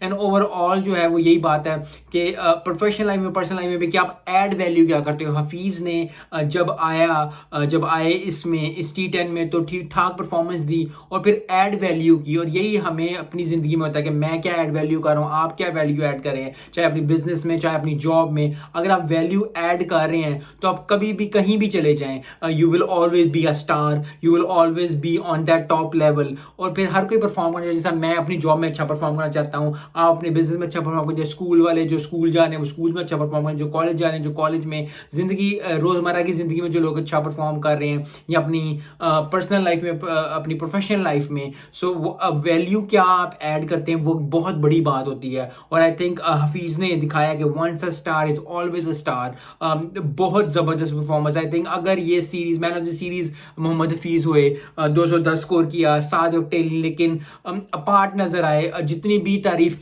And overall जो है वो यही बात है कि प्रोफेशनल लाइफ में, पर्सनल लाइफ में भी कि आप ऐड वैल्यू क्या करते हो। हफीज़ ने जब आए इसमें इस T10 में तो ठीक ठाक परफॉर्मेंस दी और फिर ऐड वैल्यू की, और यही हमें अपनी ज़िंदगी में होता है कि मैं क्या ऐड वैल्यू कर रहा हूँ, आप क्या वैल्यू ऐड कर रहे हैं, चाहे अपनी बिजनेस में, चाहे अपनी जॉब में। अगर आप वैल्यू ऐड कर रहे हैं तो आप कभी भी कहीं भी चले जाएं, you will always be a star, you will always be on that top level. और फिर हर कोई परफॉर्म करना, जैसा मैं अपनी जॉब में अच्छा परफॉर्म करना चाहता हूँ, आप अपने बिजनेस में अच्छा परफॉर्म करें, स्कूल वाले जो स्कूल जा रहे हैं वो स्कूल में अच्छा परफॉर्म करें, जो कॉलेज जा रहे हैं जो कॉलेज में, जिंदगी रोजमर्रा की जिंदगी में जो लोग अच्छा परफॉर्म कर रहे हैं, या अपनी पर्सनल लाइफ में, अपनी प्रोफेशनल लाइफ में। सो वैल्यू क्या आप ऐड करते हैं वो बहुत बड़ी बात होती है। और आई थिंक हफीज ने दिखाया कि once a star is always a star. बहुत जबरदस्त परफॉर्मेंस। आई थिंक अगर ये series, man of the series Mohammad Hafeez हुए, 210 स्कोर किया, 7 विकेट, लेकिन अपार्ट नजर आए, जितनी भी तारीफ